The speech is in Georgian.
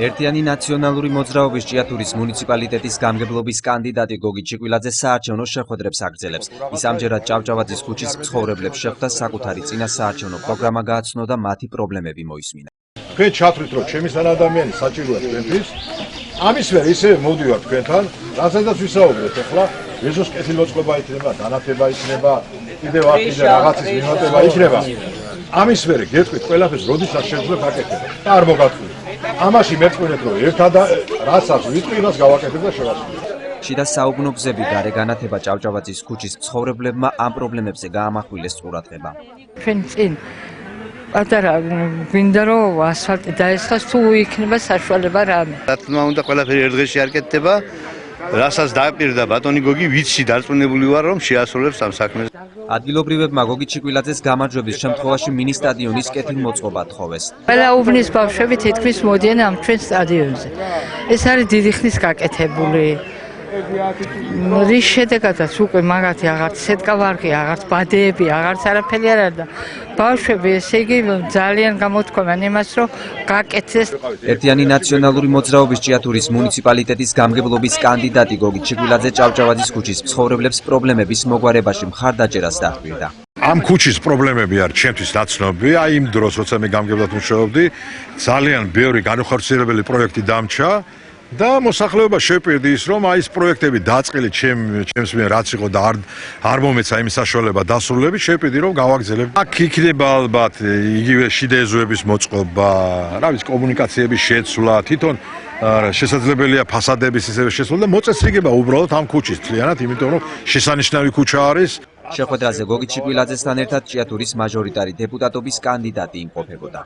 ერთიანი ნაციონალური მოძრაობის ჭიათურის მუნიციპალიტეტის გამგებლობის კანდიდატი გოგი ჩიკვილაძე საარჩევნო შეხვედრებს აგრძელებს. ის ამჯერად ჭავჭავაძის ქუჩის მცხოვრებლებს შეხვდა, საკუთარი წინა საარჩევნო პროგრამა გააცნო და მათი პრობლემები მოისმინა. თქვენ ჩათვლით, რომ ჩემისთან ადამიანი საჭიროა თქვენთვის. ამისვე ისევ მოვდივარ თქვენთან, რასაც ვისაუბრეთ ახლა, ეზოს კეთილმოწყობა იქნება, განათება იქნება, კიდევ რაღაცის მიმატება იქნება. ამისვე გეტყვით ყველაფერს, როდესაც შეგძლებთ აკეთებთ და არ მოგატყვით. ამაში მეწყვინეთ, რომ ერთად რასაც ვიტყვი, იმას გავაკეთებ და შევასრულებ. შიდა საუბნო გზები გარე განათება ჭავჭავაძის ქუჩის მცხოვრებლებმა ამ პრობლემებზე გაამახვილეს ყურადღება. ჩვენ წინ პატარა გვინდა რომ ასფალტი დაესხას თუ იქნება საშუალება რამე. რა თქმა უნდა ყველაფერი ერთ დღეში არ კეთდება. რასაც დააპირდა ბატონი გოგი, ვიცი დარწმუნებული ვარ რომ შეასრულებს ამ საქმეს. ადგილობრივებმა გოგი ჩიკვილაძეს გამარჯვების შემთხვევაში მინი სტადიონის კეთილმოწყობა თხოვეს. ყველა უბნის ბავშვები თითქმის მოდიან ამ ჩვენ სტადიონზე. ეს არის დიდი ხნის გაკეთებული. რის შედეგადაც უკვე მაგათი აღარც სეტკავარღი, აღარც ბადეები, აღარც არაფერი არ არის და ბავშვები ესე იგი ძალიან გამოთქვამენ იმას, რომ გაკეთდეს. ერთიანი ნაციონალური მოძრაობის ჭიათურის მუნიციპალიტეტის გამგებლობის კანდიდატი გოგი ჩიკვილაძე ჭავჭავაძის ქუჩის მცხოვრებლებს პრობლემების მოგვარებაში მხარდაჭერას დაჰყვირდა. ამ ქუჩის პრობლემები არის ჩემთვის ნაცნობი. აი იმ დროს, როცა მე გამგებლად მუშაობდი, ძალიან ბევრი განუხორციელებელი პროექტი დამჩა. და მოსახლეობა შეპირდი ის, რომ აი ეს პროექტები დაწყილი ჩემს მიერ რაც იყო და არ მომეცა იმ საშუალება დასრულების, შეპირდი რომ გავაგრძელებ. აქ იქნება ალბათ იგივე შიდა ეზოების მოწყობა, რა ვიცი, კომუნიკაციების შეცვლა, თვითონ შესაძლებელია ფასადების ისევე შეცვლა და მოწესრიგება უბრალოდ ამ ქუჩის მთლიანად, იმიტომ რომ შესანიშნავი ქუჩა არის. შეხვედრაზე გოგი ჩიკვილაძესთან ერთად ჭიათურის მაჟორიტარი დეპუტატობის კანდიდატი იმყოფებოდა.